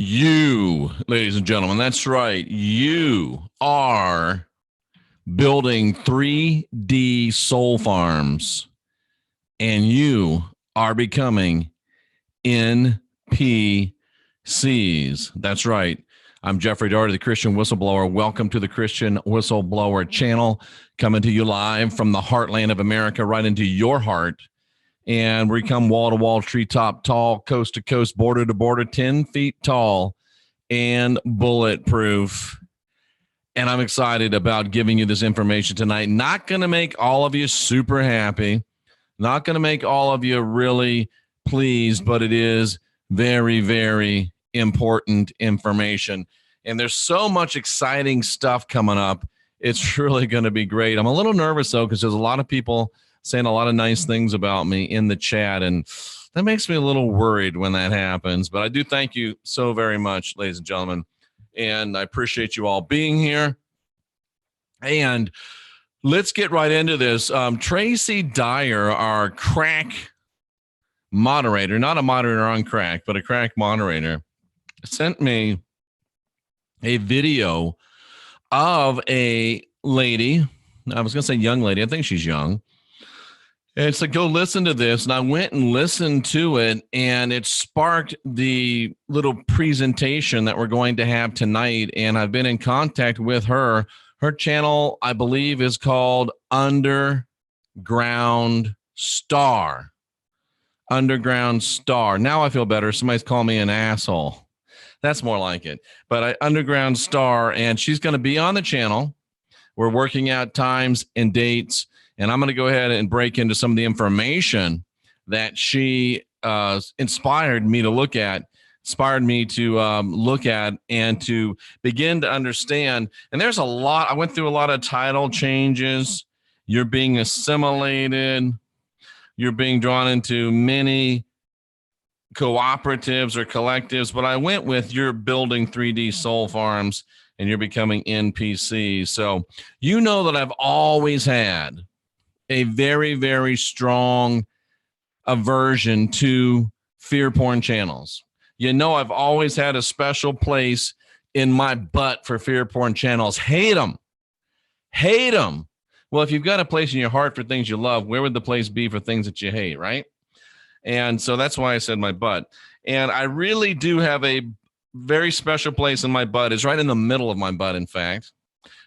You, ladies and gentlemen, that's right. You are building 3D soul farms, and you are becoming NPCs. That's right. I'm Jeffrey Daugherty, the Christian Whistleblower. Welcome to the Christian Whistleblower channel, coming to you live from the heartland of America, right into your heart. And we come wall to wall, treetop tall, coast to coast, border to border, 10 feet tall and bulletproof. And I'm excited about giving you this information tonight. Not going to make all of you super happy, not going to make all of you really pleased, but it is very, very important information. And there's so much exciting stuff coming up. It's really going to be great. I'm a little nervous, though, because there's a lot of people saying a lot of nice things about me in the chat, and that makes me a little worried when that happens. But I do thank you so very much, ladies and gentlemen, and I appreciate you all being here. And let's get right into this. Tracy Dyer, our crack moderator, not a moderator on crack, but a crack moderator, sent me a video of a lady. I was going to say young lady. I think she's young. And so go listen to this. And I went and listened to it, and it sparked the little presentation that we're going to have tonight. And I've been in contact with her. Her channel, I believe, is called Underground Star. Underground Star. Now I feel better. Somebody's calling me an asshole. That's more like it. But Underground Star, and she's going to be on the channel. We're working out times and dates. And I'm going to go ahead and break into some of the information that she inspired me to look at and to begin to understand. And there's a lot. I went through a lot of title changes. You're being assimilated. You're being drawn into many cooperatives or collectives. But I went with you're building 3D soul farms and you're becoming NPCs. So you know that I've always had a very, very strong aversion to fear porn channels. You know, I've always had a special place in my butt for fear porn channels. Hate them. Hate them. Well, if you've got a place in your heart for things you love, where would the place be for things that you hate, right? And so that's why I said my butt. And I really do have a very special place in my butt. It's right in the middle of my butt, in fact,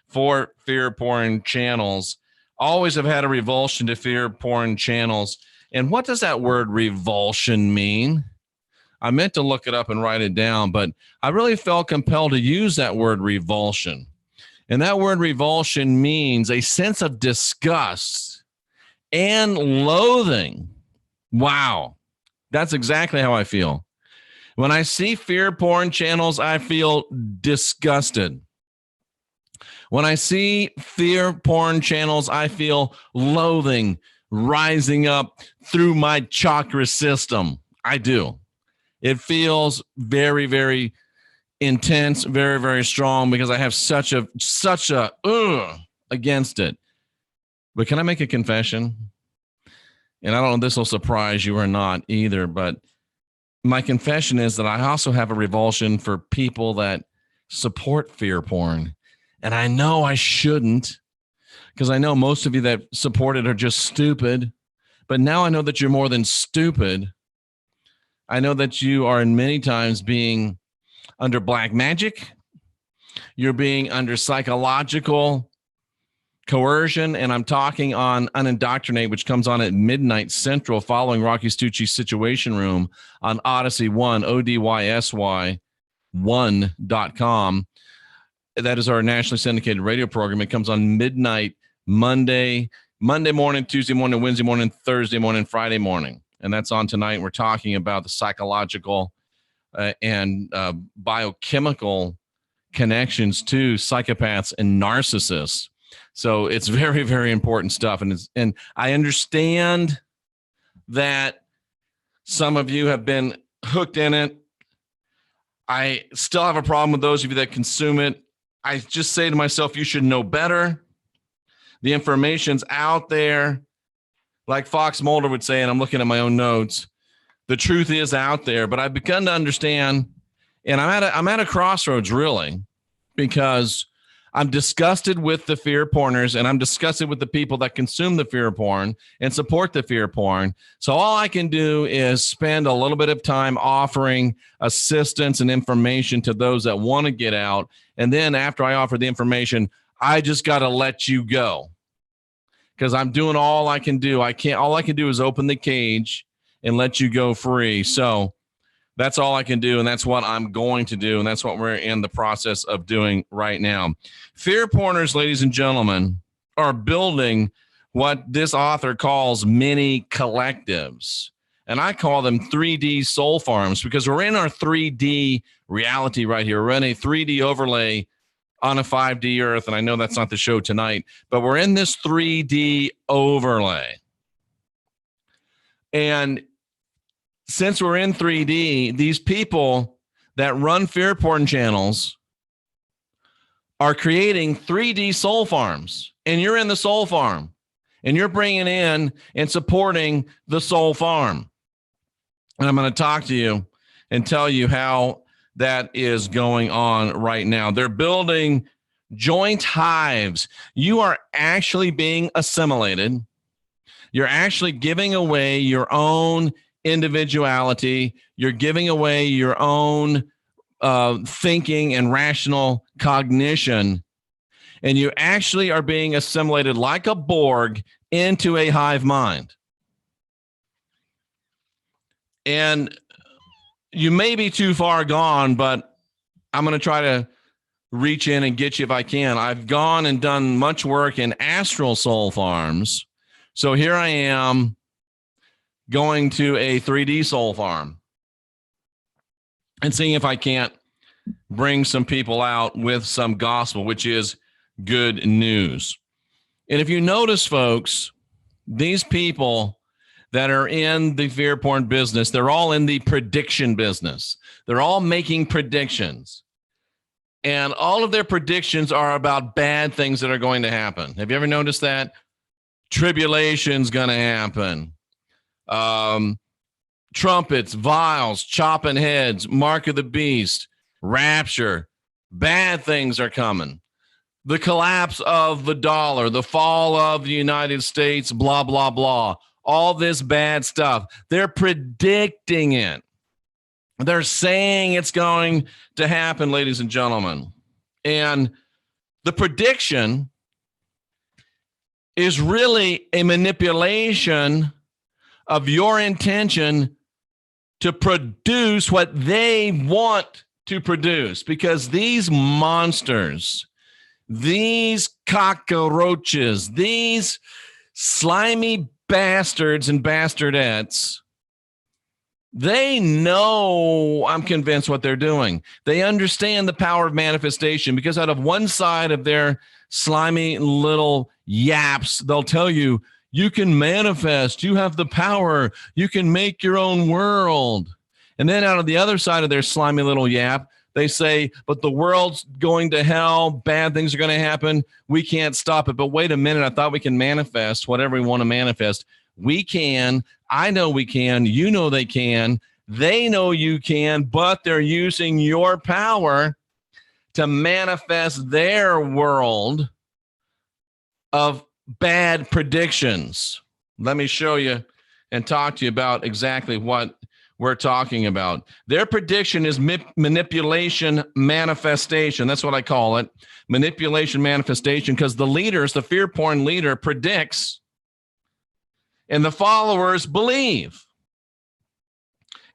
for fear porn channels. Always have had a revulsion to fear porn channels. And what does that word revulsion mean? I meant to look it up and write it down, but I really felt compelled to use that word revulsion. And that word revulsion means a sense of disgust and loathing. Wow. That's exactly how I feel. When I see fear porn channels, I feel disgusted. When I see fear porn channels, I feel loathing rising up through my chakra system. I do. It feels very, very intense, very, very strong because I have such a against it. But can I make a confession? And I don't know if this will surprise you or not either, but my confession is that I also have a revulsion for people that support fear porn. And I know I shouldn't, because I know most of you that support it are just stupid. But now I know that you're more than stupid. I know that you are in many times being under black magic. You're being under psychological coercion. And I'm talking on Unindoctrinate, which comes on at midnight Central following Rocky Stucci's Situation Room on Odyssey 1, ODYSY1.com. That is our nationally syndicated radio program. It comes on midnight, Monday morning, Tuesday morning, Wednesday morning, Thursday morning, Friday morning. And that's on tonight. We're talking about the psychological and biochemical connections to psychopaths and narcissists. So it's very, very important stuff. And I understand that some of you have been hooked in it. I still have a problem with those of you that consume it. I just say to myself, you should know better. The information's out there. Like Fox Mulder would say, and I'm looking at my own notes, the truth is out there. But I've begun to understand And I'm at a crossroads, really, because I'm disgusted with the fear porners, and I'm disgusted with the people that consume the fear porn and support the fear porn. So all I can do is spend a little bit of time offering assistance and information to those that want to get out. And then after I offer the information, I just got to let you go, because I'm doing all I can do. All I can do is open the cage and let you go free. So that's all I can do, and that's what I'm going to do, and that's what we're in the process of doing right now. Fear porners, ladies and gentlemen, are building what this author calls mini collectives, and I call them 3D soul farms, because we're in our 3D reality right here. We're in a 3D overlay on a 5D earth, and I know that's not the show tonight, but we're in this 3D overlay. And since we're in 3D, these people that run fear porn channels are creating 3D soul farms, and you're in the soul farm, and you're bringing in and supporting the soul farm. And I'm going to talk to you and tell you how that is going on right now. They're building joint hives. You are actually being assimilated. You're actually giving away your own individuality. You're giving away your own thinking and rational cognition, and you actually are being assimilated like a Borg into a hive mind. And you may be too far gone, but I'm going to try to reach in and get you if I can. I've gone and done much work in astral soul farms. So here I am, going to a 3D soul farm and seeing if I can't bring some people out with some gospel, which is good news. And if you notice, folks, these people that are in the fear porn business, they're all in the prediction business. They're all making predictions. And all of their predictions are about bad things that are going to happen. Have you ever noticed that? Tribulation's going to happen. Trumpets, vials, chopping heads, mark of the beast, rapture, bad things are coming. The collapse of the dollar, the fall of the United States, blah, blah, blah. All this bad stuff. They're predicting it. They're saying it's going to happen, ladies and gentlemen. And the prediction is really a manipulation of your intention to produce what they want to produce, because these monsters, these cockroaches, these slimy bastards and bastardettes, they know, I'm convinced, what they're doing. They understand the power of manifestation, because out of one side of their slimy little yaps, they'll tell you, you can manifest, you have the power, you can make your own world. And then out of the other side of their slimy little yap, they say, but the world's going to hell, bad things are going to happen, we can't stop it. But wait a minute, I thought we can manifest whatever we want to manifest. We can, I know we can, you know they can, they know you can, but they're using your power to manifest their world of bad predictions. Let me show you and talk to you about exactly what we're talking about. Their prediction is manipulation manifestation. That's what I call it. Manipulation manifestation, because the leaders, the fear porn leader, predicts and the followers believe.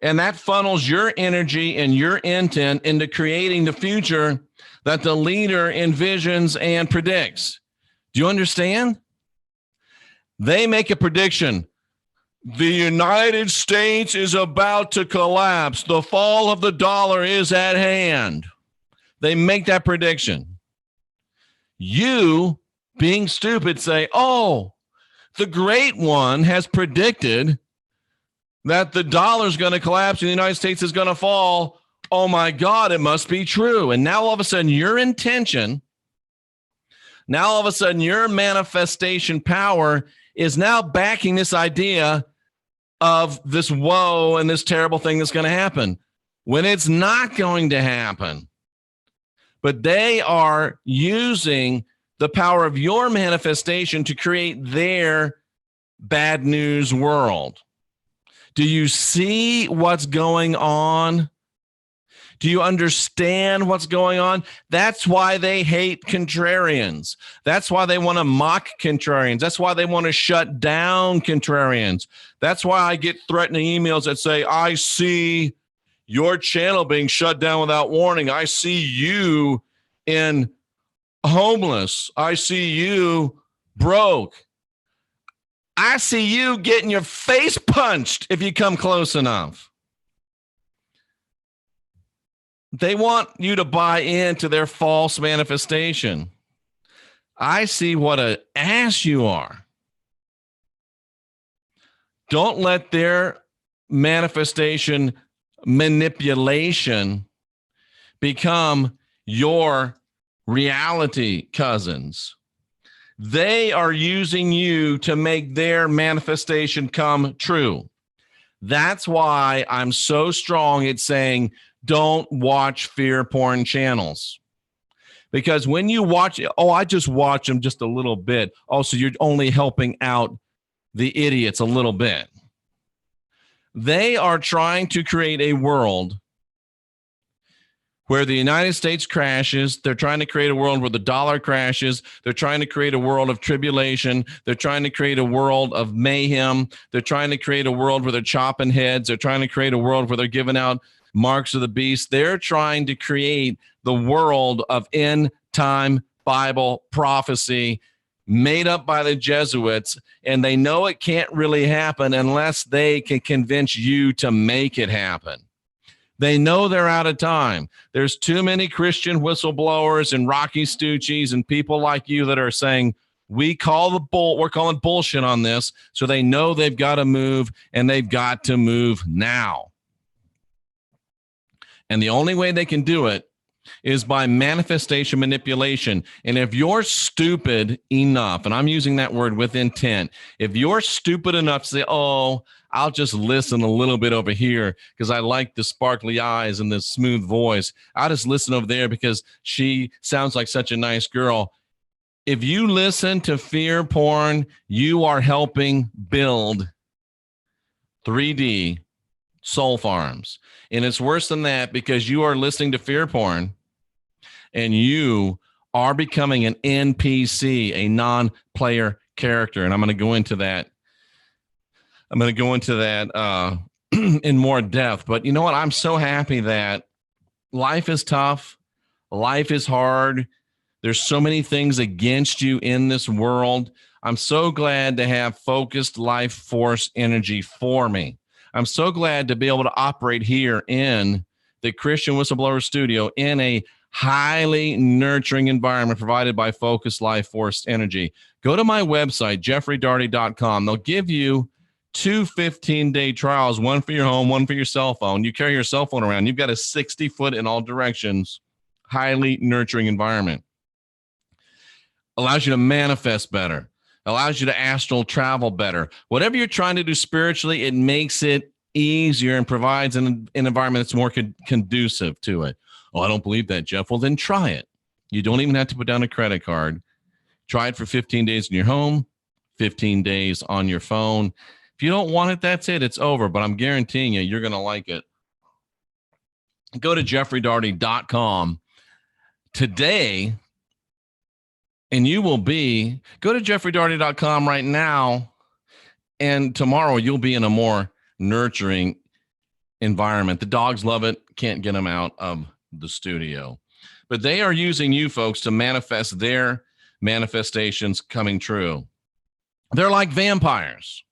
And that funnels your energy and your intent into creating the future that the leader envisions and predicts. Do you understand? They make a prediction. The United States is about to collapse. The fall of the dollar is at hand. They make that prediction. You, being stupid, say, oh, the great one has predicted that the dollar is going to collapse and the United States is going to fall. Oh my God, it must be true. And now all of a sudden your intention, now all of a sudden your manifestation power is now backing this idea of this woe and this terrible thing that's going to happen. when it's not going to happen. But they are using the power of your manifestation to create their bad news world. Do you see what's going on? Do you understand what's going on? That's why they hate contrarians. That's why they want to mock contrarians. That's why they want to shut down contrarians. That's why I get threatening emails that say, I see your channel being shut down without warning. I see you in homeless. I see you broke. I see you getting your face punched if you come close enough. They want you to buy into their false manifestation. I see what an ass you are. Don't let their manifestation manipulation become your reality, cousins. They are using you to make their manifestation come true. That's why I'm so strong at saying, don't watch fear porn channels. Because when you watch, I just watch them just a little bit. Oh, so you're only helping out the idiots a little bit. They are trying to create a world where the United States crashes. They're trying to create a world where the dollar crashes. They're trying to create a world of tribulation. They're trying to create a world of mayhem. They're trying to create a world where they're chopping heads. They're trying to create a world where they're giving out marks of the beast. They're trying to create the world of end time Bible prophecy made up by the Jesuits, and they know it can't really happen unless they can convince you to make it happen. They know they're out of time. There's too many Christian whistleblowers and Rocky Stucci's and people like you that are saying, we're calling bullshit on this. So they know they've got to move, and they've got to move now. And the only way they can do it is by manifestation manipulation. And if you're stupid enough, and I'm using that word with intent, if you're stupid enough to say, oh, I'll just listen a little bit over here because I like the sparkly eyes and the smooth voice. I'll just listen over there because she sounds like such a nice girl. If you listen to fear porn, you are helping build 3D soul farms. And it's worse than that because you are listening to fear porn and you are becoming an NPC, a non-player character. And I'm going to go into that. In more depth. But you know what? I'm so happy that life is tough. Life is hard. There's so many things against you in this world. I'm so glad to have focused life force energy for me. I'm so glad to be able to operate here in the Christian Whistleblower Studio in a highly nurturing environment provided by Focused Life Force Energy. Go to my website, jeffreydaugherty.com. They'll give you 2 15-day trials, one for your home, one for your cell phone. You carry your cell phone around. You've got a 60-foot in all directions, highly nurturing environment. Allows you to manifest better. Allows you to astral travel better. Whatever you're trying to do spiritually, it makes it easier and provides an environment that's more conducive to it. Oh, I don't believe that, Jeff. Well, then try it. You don't even have to put down a credit card. Try it for 15 days in your home, 15 days on your phone. If you don't want it, that's it. It's over. But I'm guaranteeing you're going to like it. Go to jeffreydaugherty.com today, and you will be, go to jeffreydaugherty.com right now, and tomorrow you'll be in a more nurturing environment. The dogs love it. Can't get them out of the studio. But they are using you folks to manifest their manifestations coming true. They're like vampires.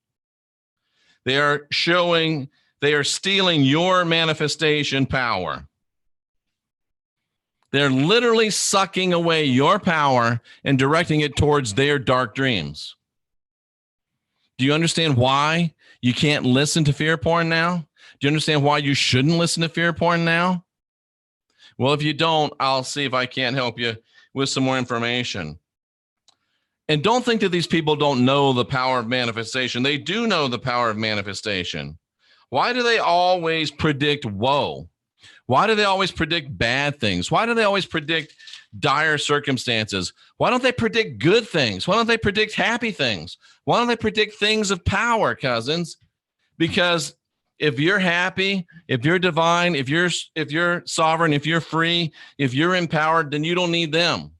They are stealing your manifestation power. They're literally sucking away your power and directing it towards their dark dreams. Do you understand why you can't listen to fear porn now? Do you understand why you shouldn't listen to fear porn now? Well, if you don't, I'll see if I can't help you with some more information. And don't think that these people don't know the power of manifestation. They do know the power of manifestation. Why do they always predict woe? Why do they always predict bad things? Why do they always predict dire circumstances? Why don't they predict good things? Why don't they predict happy things? Why don't they predict things of power, cousins? Because if you're happy, if you're divine, if you're sovereign, if you're free, if you're empowered, then you don't need them.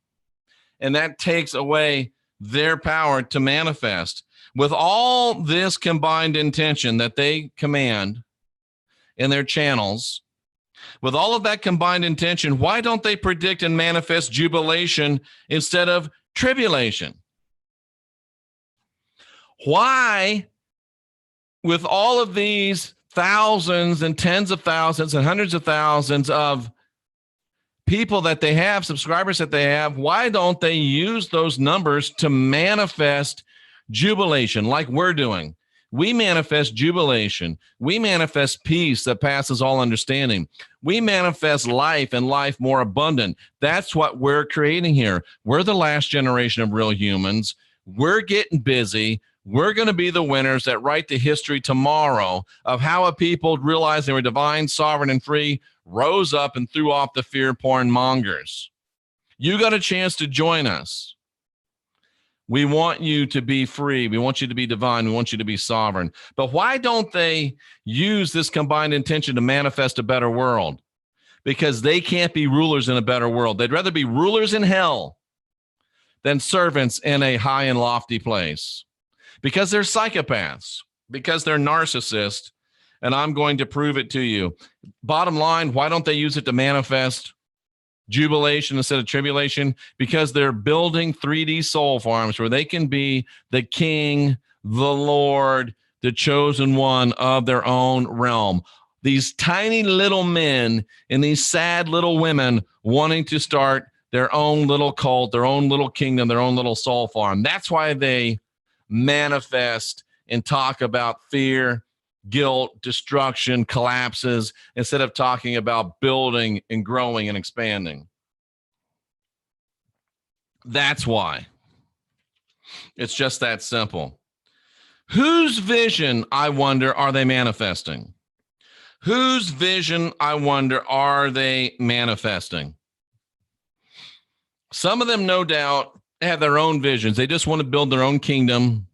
And that takes away their power to manifest. With all this combined intention that they command in their channels, with all of that combined intention, why don't they predict and manifest jubilation instead of tribulation? Why, with all of these thousands and tens of thousands and hundreds of thousands of people that they have, subscribers that they have, why don't they use those numbers to manifest jubilation like we're doing? We manifest jubilation. We manifest peace that passes all understanding. We manifest life and life more abundant. That's what we're creating here. We're the last generation of real humans. We're getting busy. We're going to be the winners that write the history tomorrow of how a people realized they were divine, sovereign, and free, rose up and threw off the fear porn mongers. You got a chance to join us. We want you to be free. We want you to be divine. We want you to be sovereign. But why don't they use this combined intention to manifest a better world? Because they can't be rulers in a better world. They'd rather be rulers in hell than servants in a high and lofty place. Because they're psychopaths, because they're narcissists, and I'm going to prove it to you. Bottom line, why don't they use it to manifest jubilation instead of tribulation? Because they're building 3D soul farms where they can be the king, the Lord, the chosen one of their own realm. These tiny little men and these sad little women wanting to start their own little cult, their own little kingdom, their own little soul farm. That's why they manifest and talk about fear, guilt, destruction, collapses, instead of talking about building and growing and expanding. That's why. It's just that simple. Whose vision, I wonder, are they manifesting? Whose vision, I wonder, are they manifesting? Some of them, no doubt, have their own visions. They just want to build their own kingdom.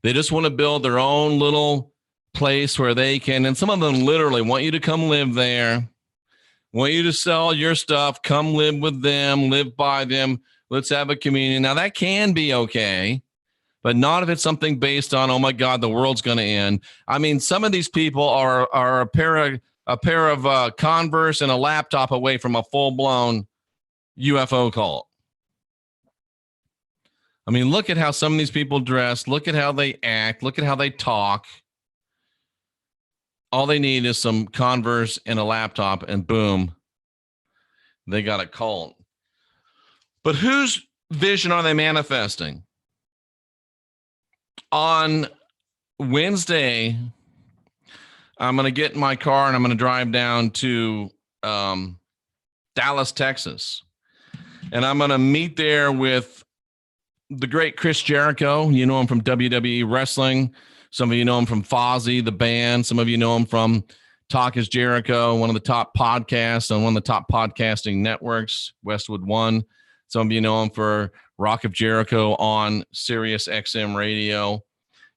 They just want to build their own little place where they can, and some of them literally want you to come live there, want you to sell your stuff, come live with them, live by them, let's have a communion. Now, that can be okay, but not if it's something based on, oh my God, the world's going to end. I mean, some of these people are a pair of Converse and a laptop away from a full-blown UFO cult. I mean, look at how some of these people dress. Look at how they act. Look at how they talk. All they need is some Converse and a laptop, and boom, they got a cult. But whose vision are they manifesting? On Wednesday, I'm going to get in my car and I'm going to drive down to Dallas, Texas. And I'm going to meet there with the great Chris Jericho. You know him from WWE Wrestling. Some of you know him from Fozzy, the band. Some of you know him from Talk is Jericho, one of the top podcasts on one of the top podcasting networks, Westwood One. Some of you know him for Rock of Jericho on Sirius XM Radio.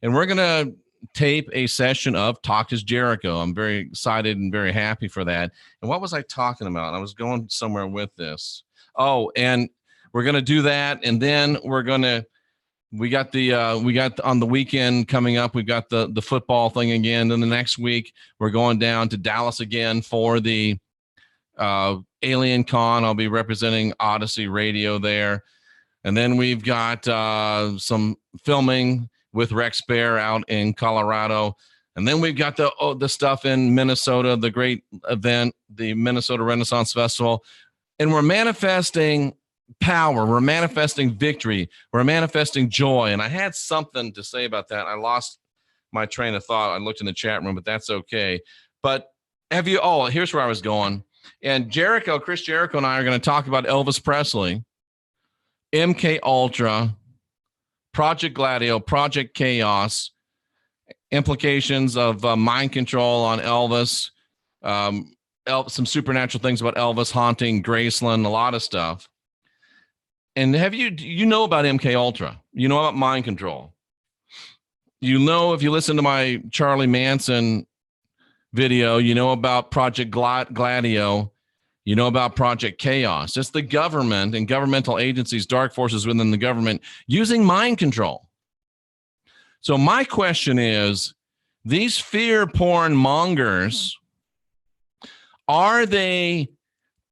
And we're going to tape a session of Talk is Jericho. I'm very excited and very happy for that. And what was I talking about? I was going somewhere with this. Oh, and we're going to do that. And then we got on the weekend coming up, we've got the football thing again. Then the next week, we're going down to Dallas again for the Alien Con. I'll be representing Odyssey Radio there. And then we've got some filming with Rex Bear out in Colorado. And then we've got the stuff in Minnesota, the great event, the Minnesota Renaissance Festival. And we're manifesting power. We're manifesting victory. We're manifesting joy. And I had something to say about that. I lost my train of thought. I looked in the chat room, but that's okay. But here's where I was going. And Chris Jericho and I are going to talk about Elvis Presley, MK Ultra, Project Gladio, Project Chaos, implications of mind control on Elvis, some supernatural things about Elvis haunting Graceland, a lot of stuff. And you know about MK Ultra? You know about mind control? You know, if you listen to my Charlie Manson video, you know about Project Gladio. You know about Project Chaos. It's the government and governmental agencies, dark forces within the government using mind control. So my question is, these fear porn mongers, are they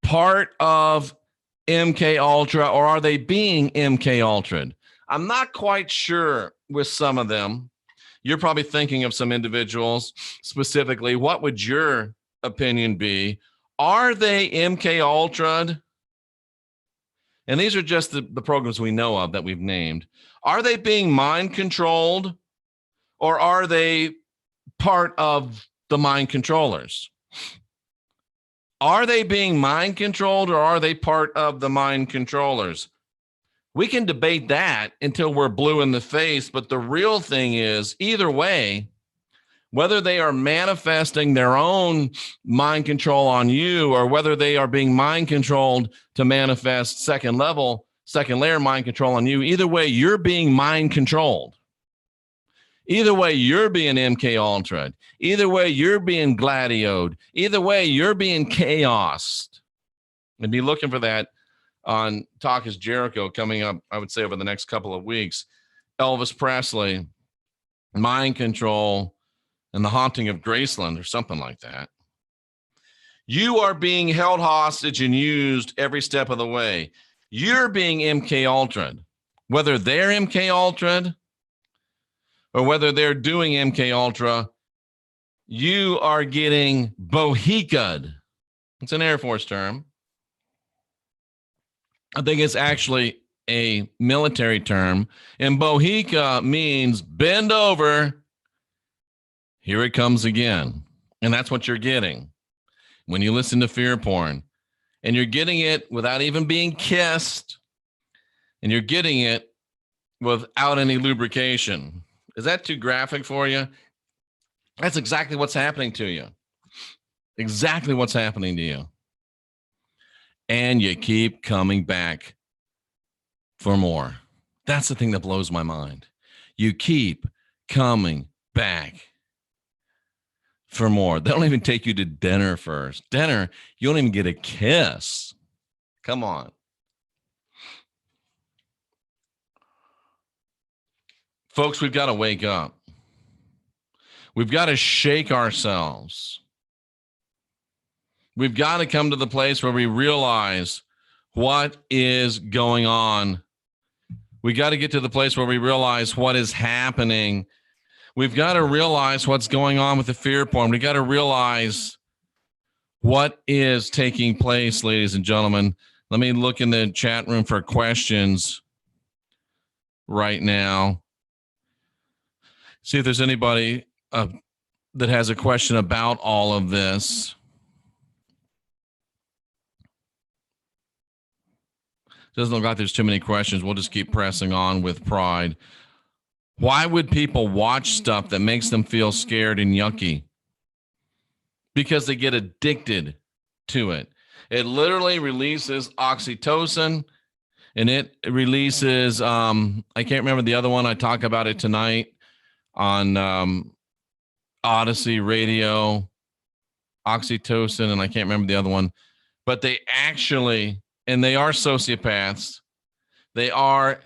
part of MK Ultra, or are they being MK Ultra'd? I'm not quite sure with some of them. You're probably thinking of some individuals specifically. What would your opinion be? Are they MK Ultra'd? And these are just the programs we know of that we've named. Are they being mind controlled, or are they part of the mind controllers? Are they being mind controlled, or are they part of the mind controllers? We can debate that until we're blue in the face, but the real thing is, either way, whether they are manifesting their own mind control on you, or whether they are being mind controlled to manifest second layer mind control on you, either way, you're being mind controlled. Either way, you're being MK Ultra'd. Either way, you're being gladioed. Either way, you're being chaosed. And be looking for that on Talk is Jericho coming up, I would say, over the next couple of weeks. Elvis Presley, mind control, and the haunting of Graceland, or something like that. You are being held hostage and used every step of the way. You're being MK Ultra'd. Whether they're MK Ultra'd or whether they're doing MK Ultra, you are getting bohica'd. It's an Air Force term. I think it's actually a military term. And bohica means bend over. Here it comes again. And that's what you're getting when you listen to fear porn. And you're getting it without even being kissed. And you're getting it without any lubrication. Is that too graphic for you? That's exactly what's happening to you. Exactly what's happening to you. And you keep coming back for more. That's the thing that blows my mind. You keep coming back for more. They don't even take you to dinner first. Dinner, you don't even get a kiss. Come on. Folks, we've got to wake up. We've got to shake ourselves. We've got to come to the place where we realize what is going on. We got to get to the place where we realize what is happening. We've got to realize what's going on with the fear porn. We got to realize what is taking place, ladies and gentlemen. Let me look in the chat room for questions right now. See if there's anybody that has a question about all of this. Doesn't look like there's too many questions. We'll just keep pressing on with pride. Why would people watch stuff that makes them feel scared and yucky? Because they get addicted to it. It literally releases oxytocin, and it releases, I can't remember the other one. I talk about it tonight on Odyssey Radio, oxytocin, and I can't remember the other one. But they actually... and they are sociopaths. They are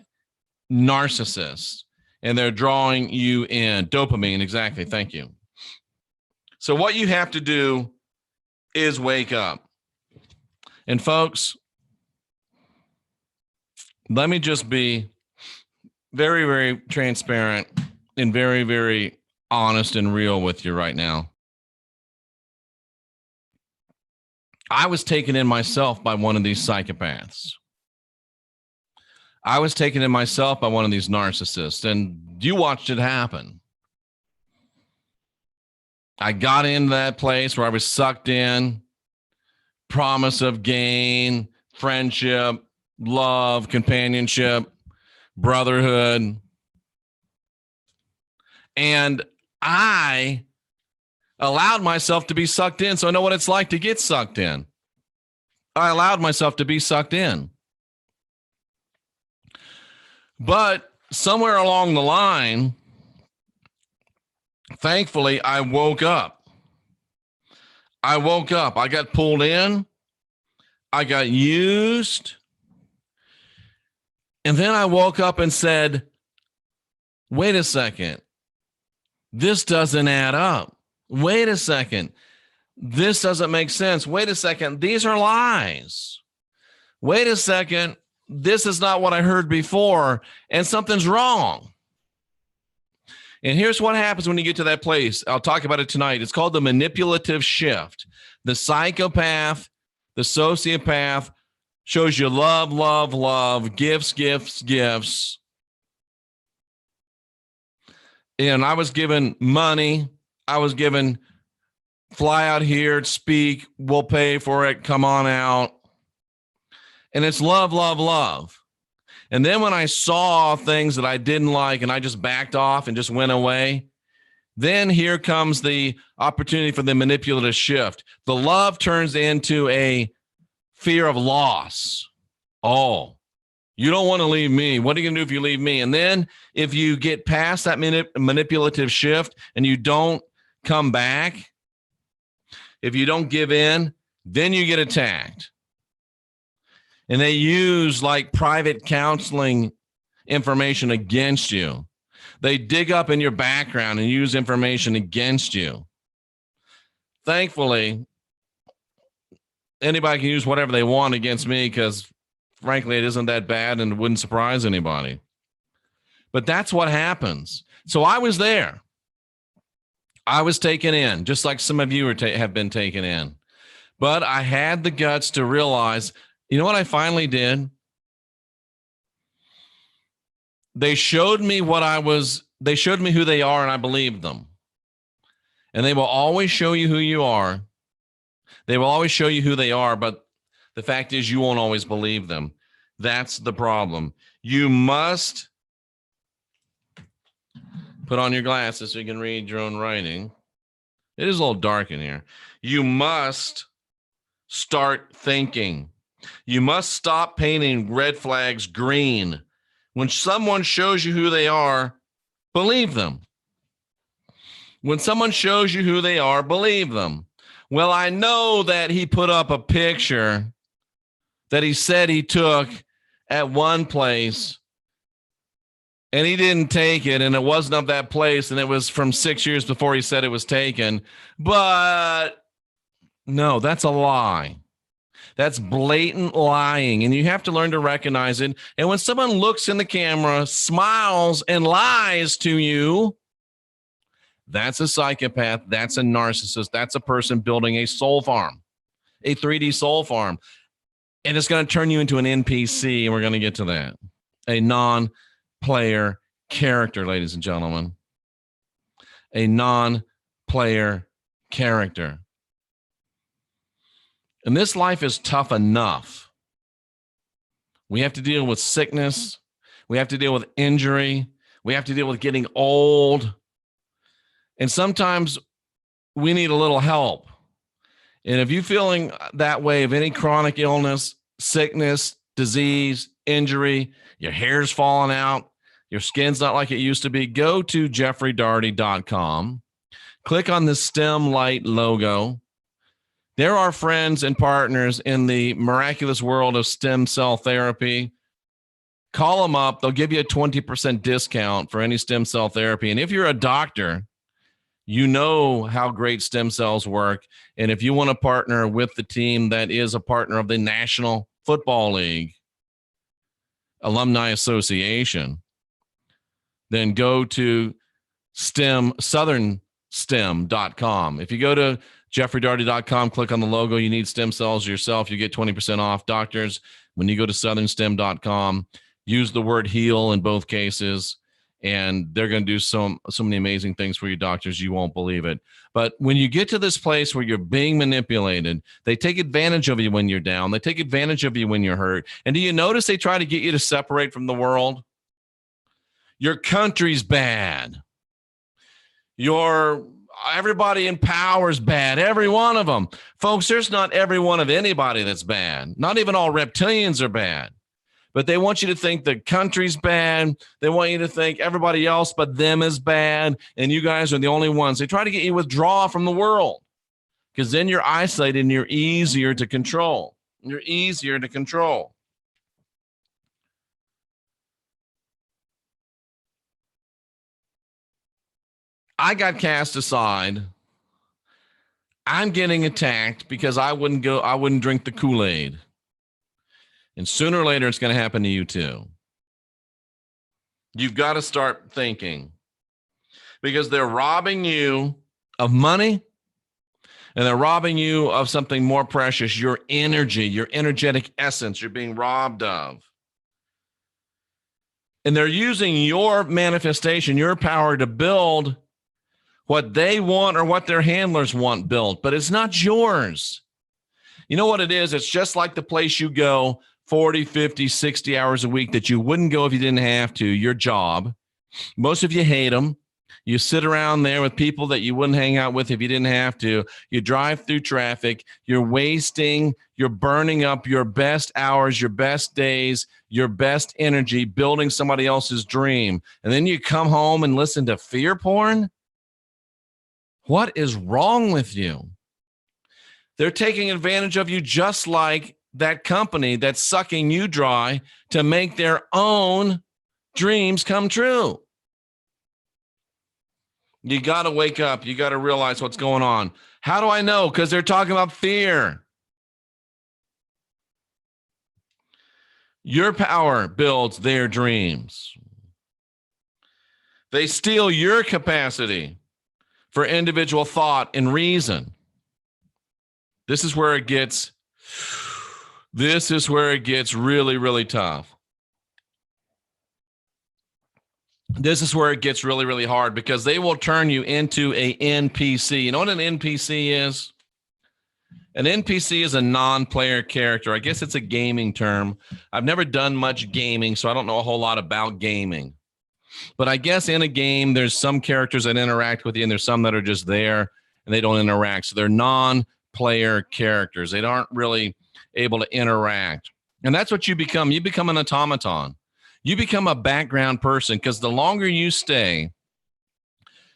narcissists. And they're drawing you in. Dopamine, exactly. Thank you. So what you have to do is wake up. And folks, let me just be very, very transparent and very, very honest and real with you right now. I was taken in myself by one of these psychopaths. I was taken in myself by one of these narcissists, and you watched it happen. I got into that place where I was sucked in, promise of gain, friendship, love, companionship, brotherhood. And I allowed myself to be sucked in. So I know what it's like to get sucked in. I allowed myself to be sucked in. But somewhere along the line, thankfully, I woke up. I got pulled in. I got used. And then I woke up and said, wait a second. This doesn't add up. Wait a second. This doesn't make sense. Wait a second. These are lies. Wait a second. This is not what I heard before, and something's wrong. And here's what happens when you get to that place. I'll talk about it tonight. It's called the manipulative shift. The psychopath, the sociopath shows you love, love, love, gifts, gifts, gifts. And I was given money. I was given, fly out here, speak, we'll pay for it, come on out. And it's love, love, love. And then when I saw things that I didn't like and I just backed off and just went away, then here comes the opportunity for the manipulative shift. The love turns into a fear of loss. Oh, you don't want to leave me. What are you going to do if you leave me? And then if you get past that manipulative shift and you don't come back, if you don't give in, then you get attacked. And they use like private counseling information against you. They dig up in your background and use information against you. Thankfully, anybody can use whatever they want against me because, frankly, it isn't that bad and it wouldn't surprise anybody. But that's what happens. So I was there. I was taken in, just like some of you have been taken in. But I had the guts to realize, you know what I finally did? They showed me they showed me who they are, and I believed them. And they will always show you who you are. They will always show you who they are, but the fact is you won't always believe them. That's the problem. You must put on your glasses so you can read your own writing. It is a little dark in here. You must start thinking. You must stop painting red flags green. When someone shows you who they are, believe them. When someone shows you who they are, believe them. Well, I know that he put up a picture that he said he took at one place and he didn't take it, and it wasn't of that place, and it was from 6 years before he said it was taken. But no, that's a lie. That's blatant lying, and you have to learn to recognize it. And when someone looks in the camera, smiles, and lies to you, that's a psychopath. That's a narcissist. That's a person building a soul farm, a 3D soul farm. And it's going to turn you into an NPC, and we're going to get to that. A non-player character, ladies and gentlemen. A non-player character. And this life is tough enough. We have to deal with sickness. We have to deal with injury. We have to deal with getting old. And sometimes we need a little help. And if you're feeling that way of any chronic illness, sickness, disease, injury, your hair's falling out, your skin's not like it used to be, go to jeffreydaugherty.com. Click on the STEM Light logo. There are friends and partners in the miraculous world of stem cell therapy. Call them up. They'll give you a 20% discount for any stem cell therapy. And if you're a doctor, you know how great stem cells work. And if you want to partner with the team that is a partner of the National Football League Alumni Association, then go to southernstem.com. If you go to jeffreydaugherty.com, click on the logo, you need stem cells yourself, you get 20% off. Doctors, when you go to southernstem.com, use the word heal in both cases, and they're going to do so many amazing things for you, doctors, you won't believe it. But when you get to this place where you're being manipulated, they take advantage of you when you're down. They take advantage of you when you're hurt. And do you notice they try to get you to separate from the world? Your country's bad. Your everybody in power is bad, every one of them. Folks, there's not every one of anybody that's bad. Not even all reptilians are bad. But they want you to think the country's bad. They want you to think everybody else but them is bad, and you guys are the only ones. They try to get you to withdraw from the world because then you're isolated and you're easier to control. You're easier to control. I got cast aside. I'm getting attacked because I wouldn't drink the Kool-Aid. And sooner or later, it's going to happen to you too. You've got to start thinking because they're robbing you of money and they're robbing you of something more precious, your energy, your energetic essence you're being robbed of. And they're using your manifestation, your power to build what they want or what their handlers want built, but it's not yours. You know what it is? It's just like the place you go 40, 50, 60 hours a week that you wouldn't go if you didn't have to, your job. Most of you hate them. You sit around there with people that you wouldn't hang out with if you didn't have to. You drive through traffic. You're burning up your best hours, your best days, your best energy, building somebody else's dream. And then you come home and listen to fear porn? What is wrong with you? They're taking advantage of you just like that company that's sucking you dry to make their own dreams come true. You got to wake up. You got to realize what's going on. How do I know? Because they're talking about fear. Your power builds their dreams. They steal your capacity for individual thought and reason. This is where it gets really, really tough. This is where it gets really, really hard because they will turn you into a NPC. You know what an NPC is? An NPC is a non-player character. I guess it's a gaming term. I've never done much gaming, so I don't know a whole lot about gaming. But I guess in a game, there's some characters that interact with you, and there's some that are just there, and they don't interact. So they're non-player characters. They aren't really able to interact. And that's what you become. You become an automaton. You become a background person because the longer you stay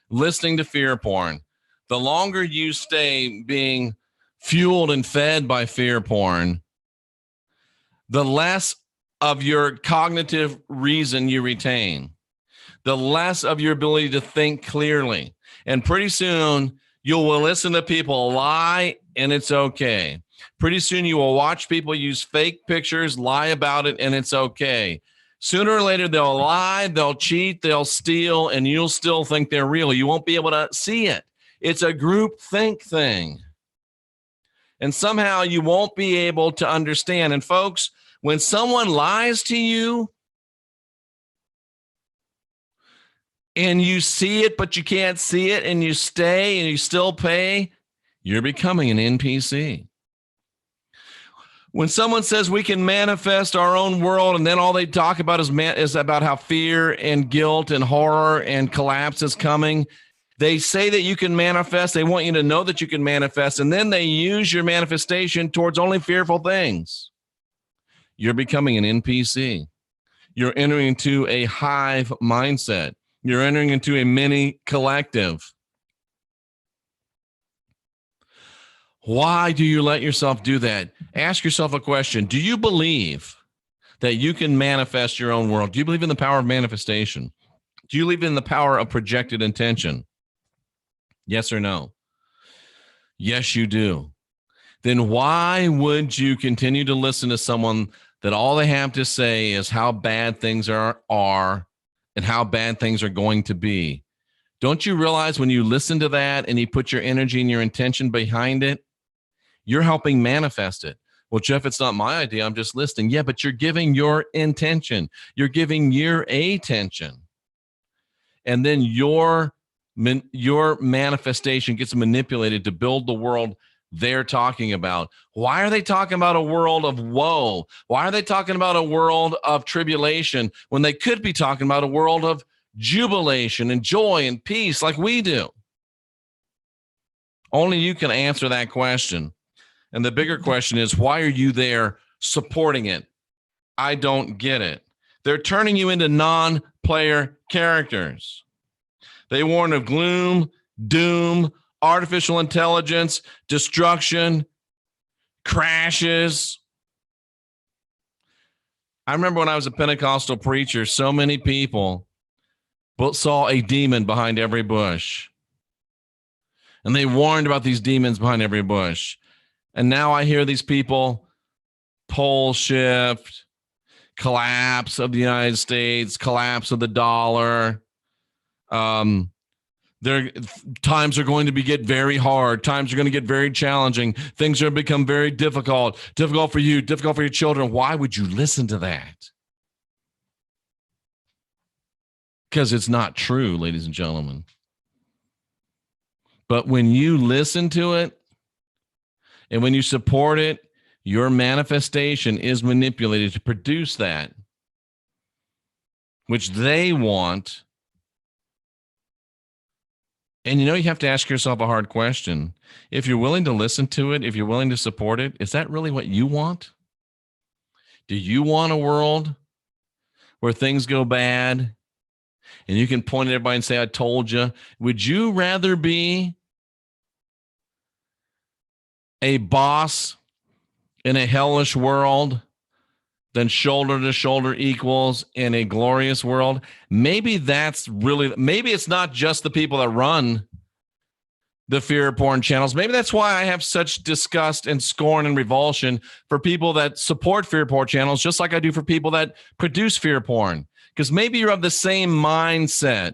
listening to fear porn, the longer you stay being fueled and fed by fear porn, the less of your cognitive reason you retain, the less of your ability to think clearly. And pretty soon you will listen to people lie and it's okay. Pretty soon you will watch people use fake pictures, lie about it, and it's okay. Sooner or later, they'll lie, they'll cheat, they'll steal, and you'll still think they're real. You won't be able to see it. It's a group think thing. And somehow you won't be able to understand. And folks, when someone lies to you and you see it, but you can't see it, and you stay and you still pay, you're becoming an NPC. When someone says we can manifest our own world and then all they talk about is about how fear and guilt and horror and collapse is coming, they say that you can manifest. They want you to know that you can manifest, and then they use your manifestation towards only fearful things. You're becoming an NPC. You're entering into a hive mindset. You're entering into a mini collective. Why do you let yourself do that? Ask yourself a question. Do you believe that you can manifest your own world? Do you believe in the power of manifestation? Do you believe in the power of projected intention? Yes or no? Yes, you do. Then why would you continue to listen to someone that all they have to say is how bad things are and how bad things are going to be? Don't you realize when you listen to that and you put your energy and your intention behind it, you're helping manifest it? Well, Jeff, it's not my idea. I'm just listening. Yeah, but you're giving your intention. You're giving your attention. And then your manifestation gets manipulated to build the world they're talking about. Why are they talking about a world of woe? Why are they talking about a world of tribulation when they could be talking about a world of jubilation and joy and peace like we do? Only you can answer that question. And the bigger question is, why are you there supporting it? I don't get it. They're turning you into non-player characters. They warn of gloom, doom, artificial intelligence, destruction, crashes. I remember when I was a Pentecostal preacher, so many people saw a demon behind every bush. And they warned about these demons behind every bush. And now I hear these people, pole shift, collapse of the United States, collapse of the dollar. Times are going to get very hard. Times are going to get very challenging. Things are going to become very difficult for you, difficult for your children. Why would you listen to that? Because it's not true, ladies and gentlemen. But when you listen to it and when you support it, your manifestation is manipulated to produce that, which they want. And you have to ask yourself a hard question. If you're willing to listen to it, if you're willing to support it, is that really what you want? Do you want a world where things go bad and you can point at everybody and say, I told you? Would you rather be a boss in a hellish world than shoulder to shoulder equals in a glorious world? Maybe it's not just the people that run the fear porn channels. Maybe that's why I have such disgust and scorn and revulsion for people that support fear porn channels, just like I do for people that produce fear porn. Because maybe you're of the same mindset.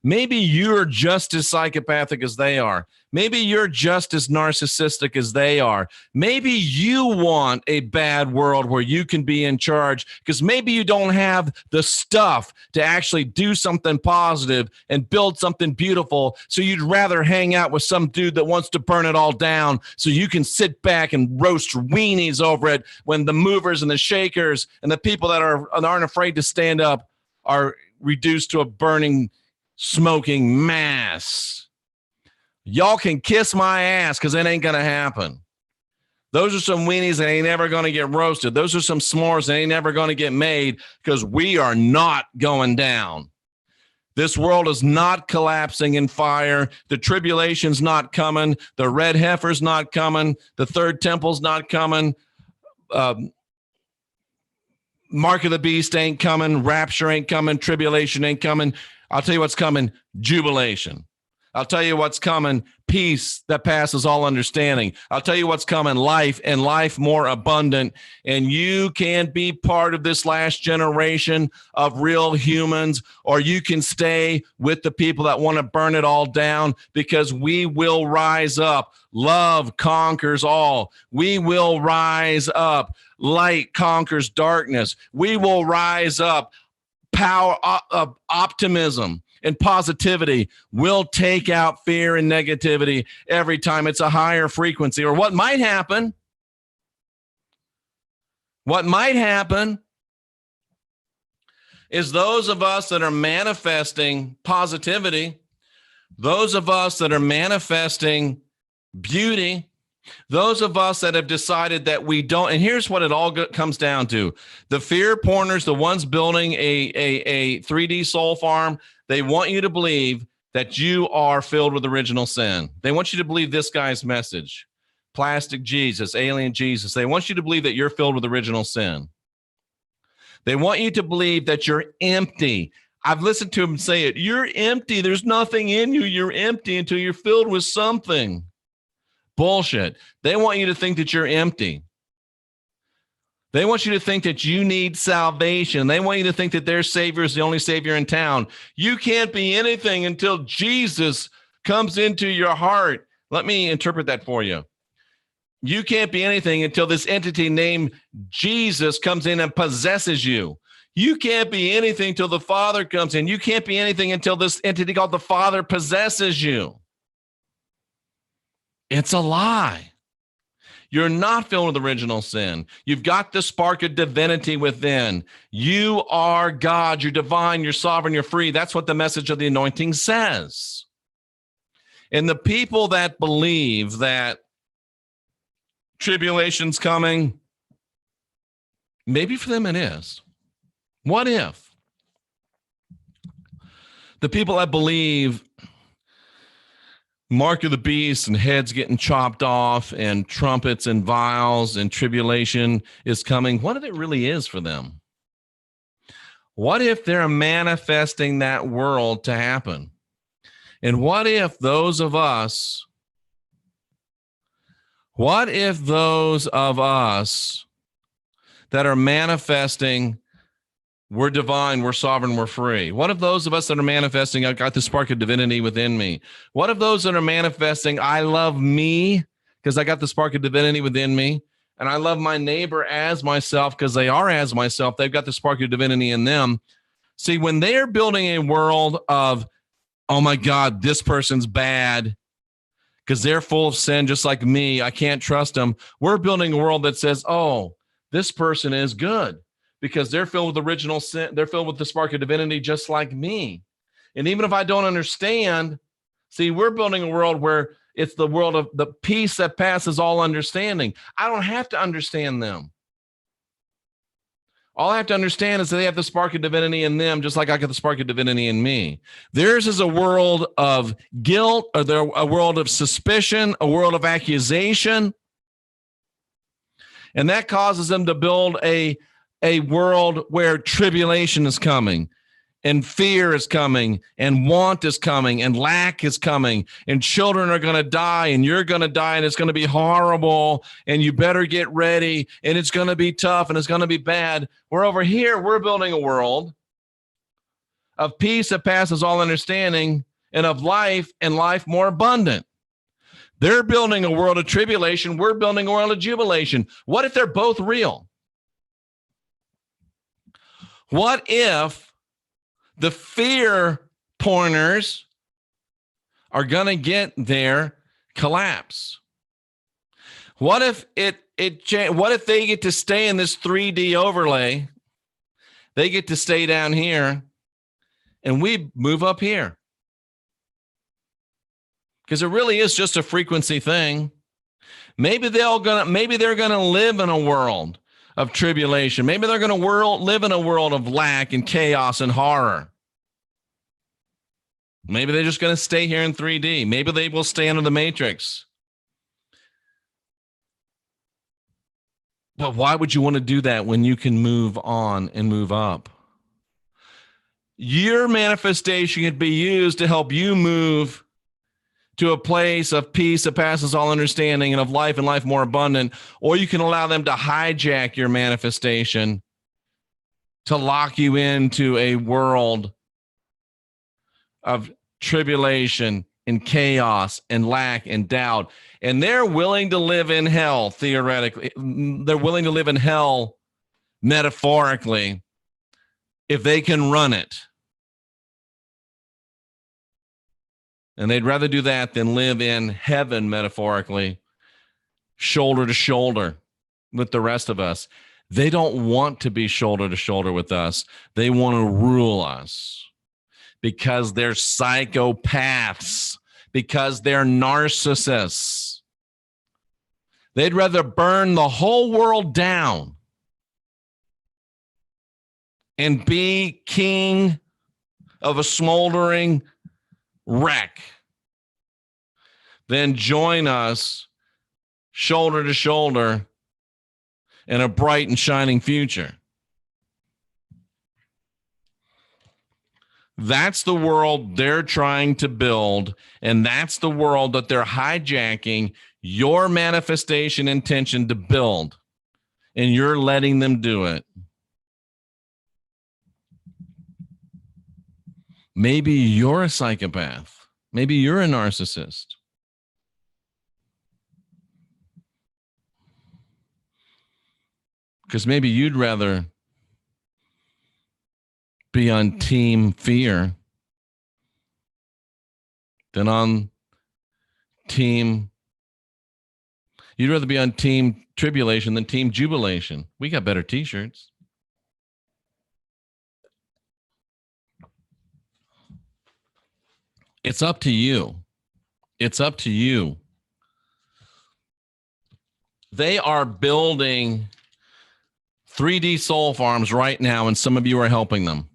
Maybe you're just as psychopathic as they are. Maybe you're just as narcissistic as they are. Maybe you want a bad world where you can be in charge because maybe you don't have the stuff to actually do something positive and build something beautiful. So you'd rather hang out with some dude that wants to burn it all down so you can sit back and roast weenies over it when the movers and the shakers and the people that aren't afraid to stand up are reduced to a burning, smoking mass. Y'all can kiss my ass because it ain't going to happen. Those are some weenies that ain't never going to get roasted. Those are some s'mores that ain't never going to get made because we are not going down. This world is not collapsing in fire. The tribulation's not coming. The red heifer's not coming. The third temple's not coming. Mark of the beast ain't coming. Rapture ain't coming. Tribulation ain't coming. I'll tell you what's coming. Jubilation. I'll tell you what's coming, peace that passes all understanding. I'll tell you what's coming, life and life more abundant. And you can be part of this last generation of real humans, or you can stay with the people that want to burn it all down because we will rise up. Love conquers all. We will rise up. Light conquers darkness. We will rise up. Power of optimism and positivity will take out fear and negativity every time. It's a higher frequency. Or what might happen is those of us that are manifesting positivity, those of us that are manifesting beauty, those of us that have decided that we don't, and here's what it all comes down to. The fear porners, the ones building a 3D soul farm, they want you to believe that you are filled with original sin. They want you to believe this guy's message, plastic Jesus, alien Jesus. They want you to believe that you're filled with original sin. They want you to believe that you're empty. I've listened to them say it. You're empty. There's nothing in you. You're empty until you're filled with something. Bullshit. They want you to think that you're empty. They want you to think that you need salvation. They want you to think that their Savior is the only Savior in town. You can't be anything until Jesus comes into your heart. Let me interpret that for you. You can't be anything until this entity named Jesus comes in and possesses you. You can't be anything until the Father comes in. You can't be anything until this entity called the Father possesses you. It's a lie. You're not filled with original sin. You've got the spark of divinity within. You are God. You're divine. You're sovereign. You're free. That's what the message of the anointing says. And the people that believe that tribulation's coming, maybe for them it is. What if the people that believe mark of the beast and heads getting chopped off and trumpets and vials and tribulation is coming, what if it really is for them? What if they're manifesting that world to happen? And what if those of us that are manifesting, we're divine, we're sovereign, we're free? What if those of us that are manifesting, I've got the spark of divinity within me? What if those that are manifesting, I love me because I got the spark of divinity within me, and I love my neighbor as myself because they are as myself, they've got the spark of divinity in them. See, when they're building a world of, oh my God, this person's bad because they're full of sin just like me, I can't trust them. We're building a world that says, oh, this person is good because they're filled with original sin. They're filled with the spark of divinity just like me. And even if I don't understand, see, we're building a world where it's the world of the peace that passes all understanding. I don't have to understand them. All I have to understand is that they have the spark of divinity in them, just like I got the spark of divinity in me. Theirs is a world of guilt, or they're a world of suspicion, a world of accusation. And that causes them to build a world where tribulation is coming, and fear is coming, and want is coming, and lack is coming, and children are going to die, and you're going to die, and it's going to be horrible, and you better get ready, and it's going to be tough, and it's going to be bad. We're over here, we're building a world of peace that passes all understanding, and of life, and life more abundant. They're building a world of tribulation. We're building a world of jubilation. What if they're both real? What if the fear porners are going to get their collapse? What if what if they get to stay in this 3D overlay? They get to stay down here and we move up here. Because it really is just a frequency thing. Maybe they're going to live in a world of tribulation. Maybe they're going to live in a world of lack and chaos and horror. Maybe they're just going to stay here in 3D. Maybe they will stay under the matrix. But why would you want to do that when you can move on and move up? Your manifestation could be used to help you move to a place of peace that passes all understanding and of life and life more abundant, or you can allow them to hijack your manifestation to lock you into a world of tribulation and chaos and lack and doubt. And they're willing to live in hell, theoretically. They're willing to live in hell, metaphorically, if they can run it. And they'd rather do that than live in heaven, metaphorically, shoulder to shoulder with the rest of us. They don't want to be shoulder to shoulder with us. They want to rule us because they're psychopaths, because they're narcissists. They'd rather burn the whole world down and be king of a smoldering wreck than join us shoulder to shoulder in a bright and shining future. That's the world they're trying to build, and that's the world that they're hijacking your manifestation intention to build, and you're letting them do it. Maybe you're a psychopath. Maybe you're a narcissist. Because maybe you'd rather be on team fear than on team. You'd rather be on team tribulation than team jubilation. We got better t-shirts. It's up to you. It's up to you. They are building 3D soul farms right now, and some of you are helping them.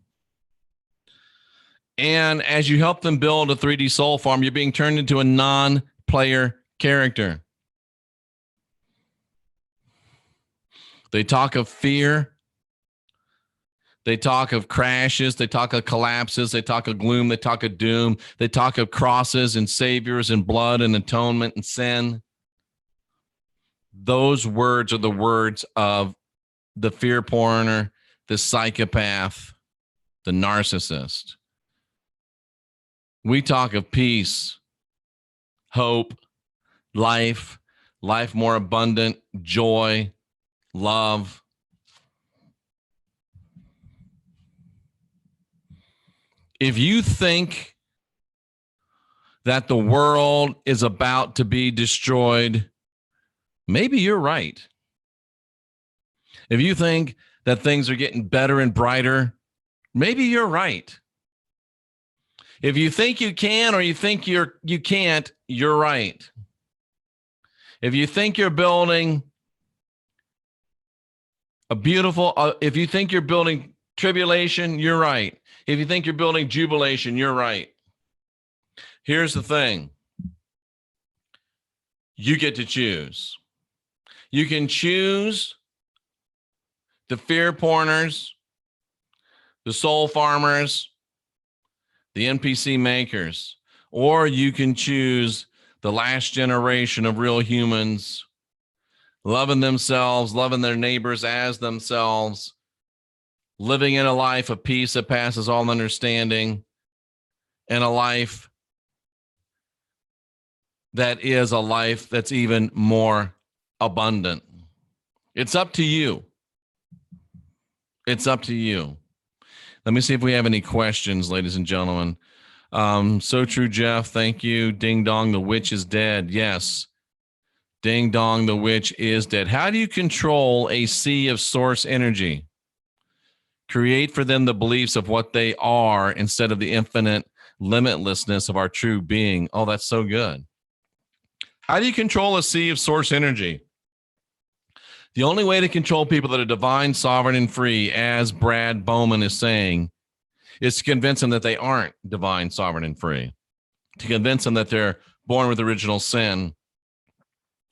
And as you help them build a 3D soul farm, you're being turned into a non-player character. They talk of fear. They talk of crashes. They talk of collapses. They talk of gloom. They talk of doom. They talk of crosses and saviors and blood and atonement and sin. Those words are the words of the fear porner, the psychopath, the narcissist. We talk of peace, hope, life more abundant, joy, love. If you think that the world is about to be destroyed, maybe you're right. If you think that things are getting better and brighter, maybe you're right. If you think you can or you think you can't, you're right. If you think you're building a beautiful, if you think you're building tribulation, you're right. If you think you're building jubilation, you're right. Here's the thing. You get to choose. You can choose the fear porners, the soul farmers, the NPC makers, or you can choose the last generation of real humans, loving themselves, loving their neighbors as themselves, living in a life of peace that passes all understanding, and a life that is a life that's even more abundant. It's up to you. It's up to you. Let me see if we have any questions, ladies and gentlemen. So true, Jeff. Thank you. Ding dong, the witch is dead. Yes. Ding dong, the witch is dead. How do you control a sea of source energy? Create for them the beliefs of what they are instead of the infinite limitlessness of our true being. Oh, that's so good. How do you control a sea of source energy? The only way to control people that are divine, sovereign, and free, as Brad Bowman is saying, is to convince them that they aren't divine, sovereign, and free. To convince them that they're born with original sin,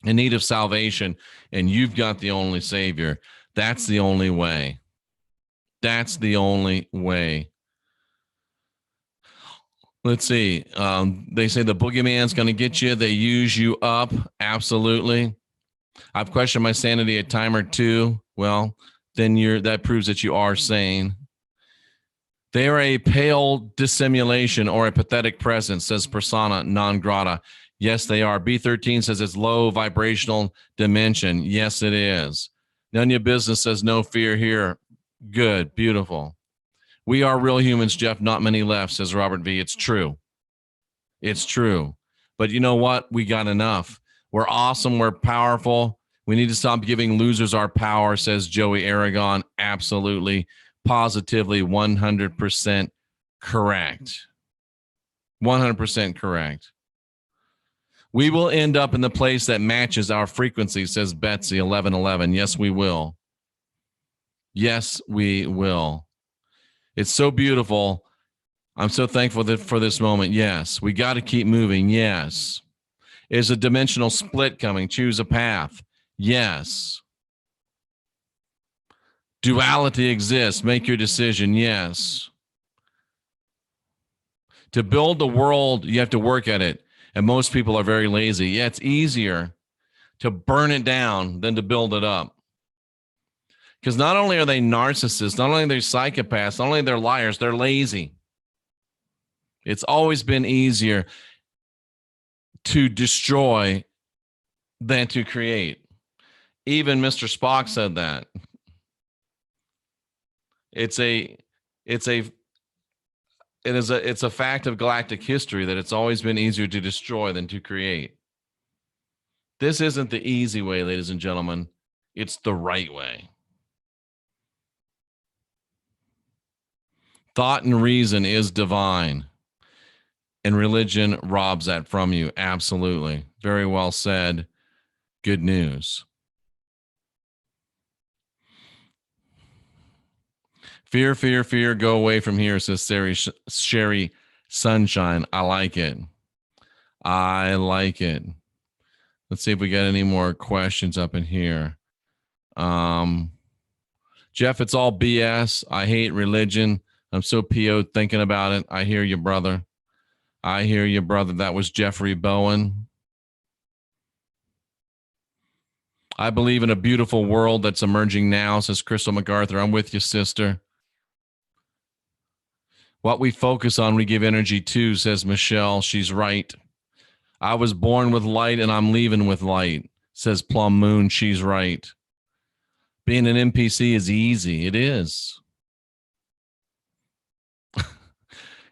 in need of salvation, and you've got the only Savior. That's the only way. That's the only way. Let's see. They say the boogeyman's going to get you. They use you up. Absolutely. I've questioned my sanity a time or two. Well, then that proves that you are sane. They are a pale dissimulation or a pathetic presence, says persona non grata. Yes, they are. B13 says it's low vibrational dimension. Yes, it is. None of your business says no fear here. Good. Beautiful. We are real humans, Jeff. Not many left, says Robert V. It's true. It's true. But you know what? We got enough. We're awesome. We're powerful. We need to stop giving losers our power, says Joey Aragon. Absolutely. Positively 100% correct. 100% correct. We will end up in the place that matches our frequency, says Betsy 1111. Yes, we will. Yes, we will. It's so beautiful. I'm so thankful for this moment. Yes, we got to keep moving. Yes. Is a dimensional split coming? Choose a path. Yes. Duality exists. Make your decision. Yes. To build the world, you have to work at it. And most people are very lazy. Yeah, it's easier to burn it down than to build it up. Because not only are they narcissists, not only are they psychopaths, not only are they liars, they're lazy. It's always been easier to destroy than to create. Even Mr. Spock said that. It's a fact of galactic history that it's always been easier to destroy than to create. This isn't the easy way, ladies and gentlemen. It's the right way. Thought and reason is divine. And religion robs that from you. Absolutely. Very well said. Good news. Fear, fear, fear, go away from here, says Sherry Sunshine. I like it. I like it. Let's see if we got any more questions up in here. Jeff, it's all BS. I hate religion. I'm so PO'd thinking about it. I hear you, brother. I hear you, brother. That was Jeffrey Bowen. I believe in a beautiful world that's emerging now, says Crystal MacArthur. I'm with you, sister. What we focus on, we give energy to, says Michelle. She's right. I was born with light and I'm leaving with light, says Plum Moon. She's right. Being an NPC is easy. It is.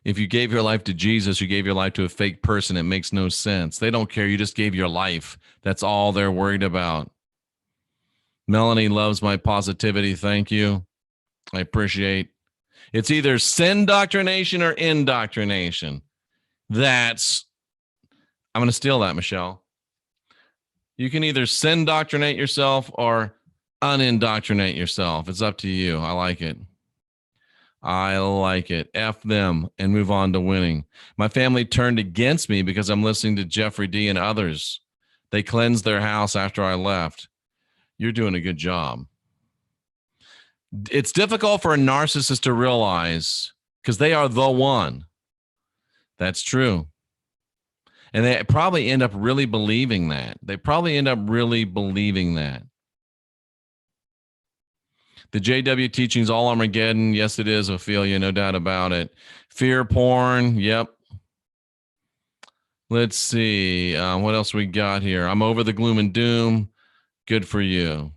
If you gave your life to Jesus, you gave your life to a fake person. It makes no sense. They don't care. You just gave your life. That's all they're worried about. Melanie loves my positivity. Thank you. I appreciate. It's either sin doctrination or indoctrination. I'm going to steal that, Michelle. You can either sin doctrinate yourself or unindoctrinate yourself. It's up to you. I like it. I like it. F them and move on to winning. My family turned against me because I'm listening to Jeffrey D and others. They cleansed their house after I left. You're doing a good job. It's difficult for a narcissist to realize because they are the one. That's true. And they probably end up really believing that. The JW teaching's all Armageddon. Yes, it is, Ophelia, no doubt about it. Fear porn, yep. Let's see. What else we got here? I'm over the gloom and doom. Good for you.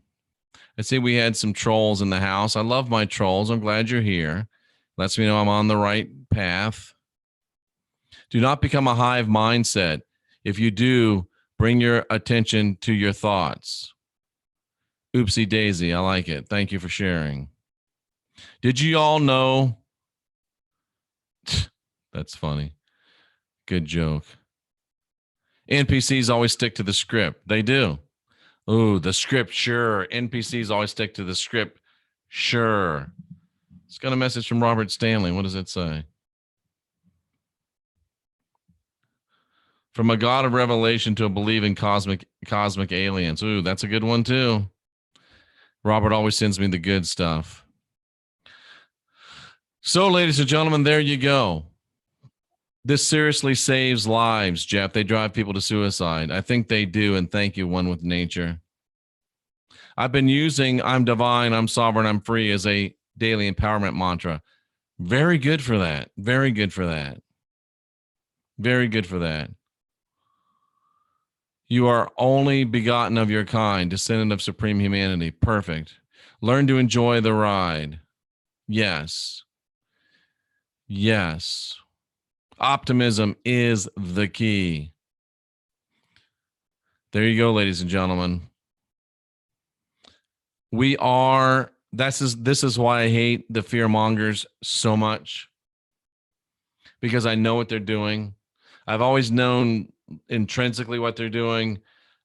I see we had some trolls in the house. I love my trolls. I'm glad you're here. Lets me know I'm on the right path. Do not become a hive mindset. If you do, bring your attention to your thoughts. Oopsie daisy. I like it. Thank you for sharing. Did you all know? That's funny. Good joke. NPCs always stick to the script. They do. Ooh, the script, sure. NPCs always stick to the script, sure. It's got a message from Robert Stanley. What does it say? From a God of revelation to a believing cosmic aliens. Ooh, that's a good one too. Robert always sends me the good stuff. So, ladies and gentlemen, there you go. This seriously saves lives, Jeff. They drive people to suicide. I think they do, and thank you, One with Nature. I've been using I'm divine, I'm sovereign, I'm free as a daily empowerment mantra. Very good for that. Very good for that. Very good for that. You are only begotten of your kind, descendant of supreme humanity. Perfect. Learn to enjoy the ride. Yes. Yes. Optimism is the key. There you go, ladies and gentlemen. This is why I hate the fear mongers so much, because I know what they're doing. I've always known intrinsically what they're doing.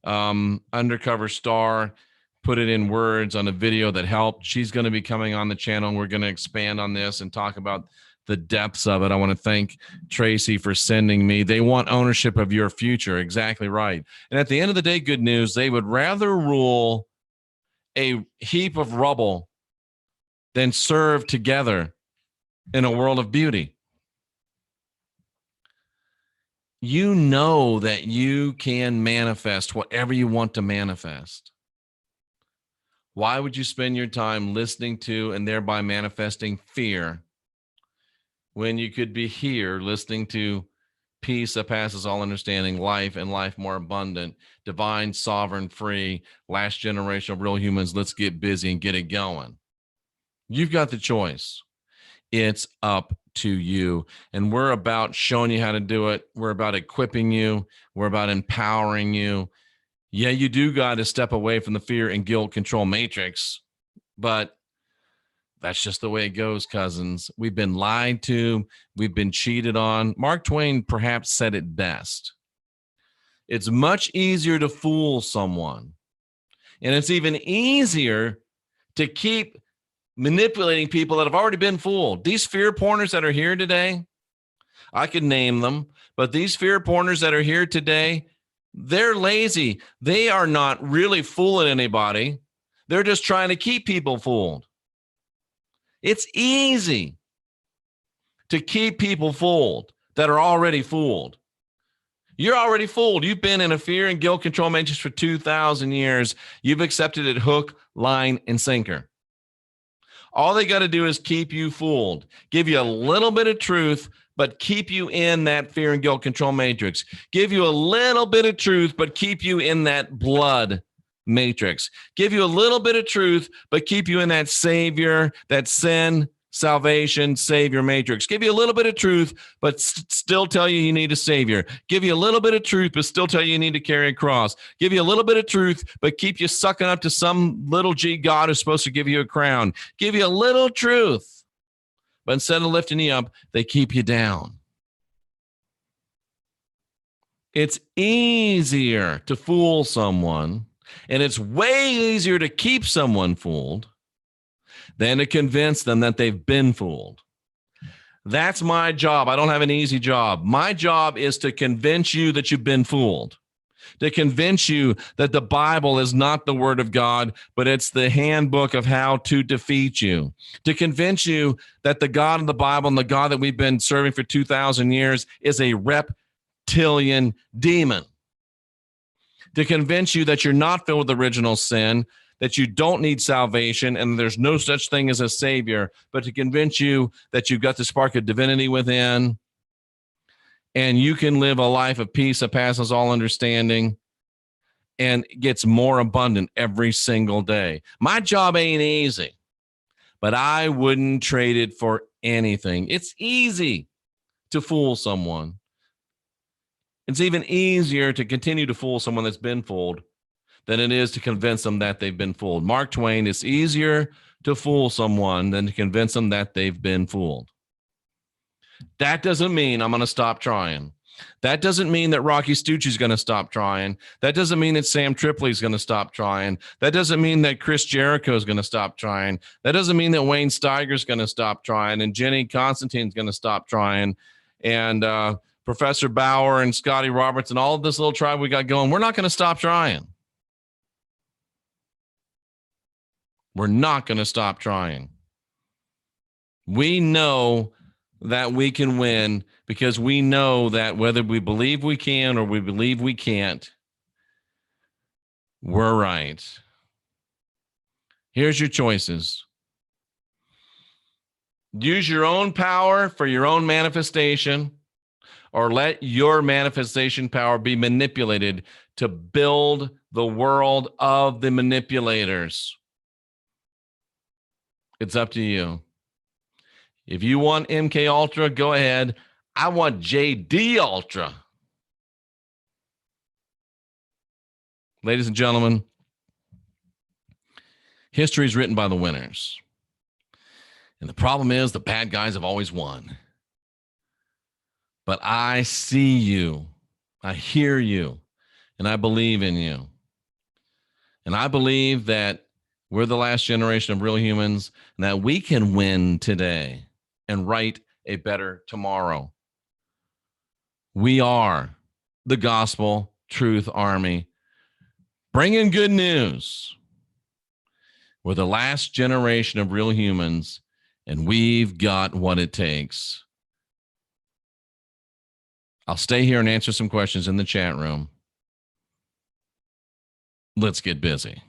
Undercover Star put it in words on a video that helped. She's going to be coming on the channel, and we're going to expand on this and talk about the depths of it. I want to thank Tracy for sending me. They want ownership of your future. Exactly right. And at the end of the day, good news, they would rather rule a heap of rubble than serve together in a world of beauty. You know that you can manifest whatever you want to manifest. Why would you spend your time listening to and thereby manifesting fear when you could be here listening to peace that passes all understanding, life and life more abundant, divine, sovereign, free, last generation of real humans? Let's get busy and get it going. You've got the choice. It's up to you. And we're about showing you how to do it. We're about equipping you. We're about empowering you. Yeah, you do got to step away from the fear and guilt control matrix, but That's just the way it goes, cousins. We've been lied to. We've been cheated on. Mark Twain perhaps said it best. It's much easier to fool someone, and it's even easier to keep manipulating people that have already been fooled. These fear porners that are here today, I could name them, but these fear porners that are here today, they're lazy. They are not really fooling anybody. They're just trying to keep people fooled. It's easy to keep people fooled that are already fooled. You're already fooled. You've been in a fear and guilt control matrix for 2,000 years. You've accepted it hook, line, and sinker. All they got to do is keep you fooled, give you a little bit of truth, but keep you in that fear and guilt control matrix. Give you a little bit of truth, but keep you in that blood matrix. Give you a little bit of truth, but keep you in that savior, that sin, salvation, savior matrix. Give you a little bit of truth, but still tell you need a savior. Give you a little bit of truth, but still tell you need to carry a cross. Give you a little bit of truth, but keep you sucking up to some little G God who's supposed to give you a crown. Give you a little truth, but instead of lifting you up, they keep you down. It's easier to fool someone, and it's way easier to keep someone fooled than to convince them that they've been fooled. That's my job. I don't have an easy job. My job is to convince you that you've been fooled, to convince you that the Bible is not the word of God, but it's the handbook of how to defeat you, to convince you that the God of the Bible and the God that we've been serving for 2,000 years is a reptilian demon, to convince you that you're not filled with original sin, that you don't need salvation, and there's no such thing as a savior, but to convince you that you've got the spark of divinity within, and you can live a life of peace that passes all understanding and gets more abundant every single day. My job ain't easy, but I wouldn't trade it for anything. It's easy to fool someone. It's even easier to continue to fool someone that's been fooled than it is to convince them that they've been fooled. Mark Twain, it's easier to fool someone than to convince them that they've been fooled. That doesn't mean I'm going to stop trying. That doesn't mean that Rocky Stucci's going to stop trying. That doesn't mean that Sam Tripoli's going to stop trying. That doesn't mean that Chris Jericho is going to stop trying. That doesn't mean that Wayne Steiger's going to stop trying and Jenny Constantine's going to stop trying and Professor Bauer and Scotty Roberts and all of this little tribe we got going. We're not going to stop trying. We're not going to stop trying. We know that we can win because we know that whether we believe we can or we believe we can't, we're right. Here's your choices. Use your own power for your own manifestation, or let your manifestation power be manipulated to build the world of the manipulators. It's up to you. If you want MK Ultra, go ahead. I want JD Ultra. Ladies and gentlemen, history is written by the winners. And the problem is the bad guys have always won. But I see you, I hear you, and I believe in you. And I believe that we're the last generation of real humans, and that we can win today and write a better tomorrow. We are the Gospel Truth Army, bringing good news. We're the last generation of real humans, and we've got what it takes. I'll stay here and answer some questions in the chat room. Let's get busy.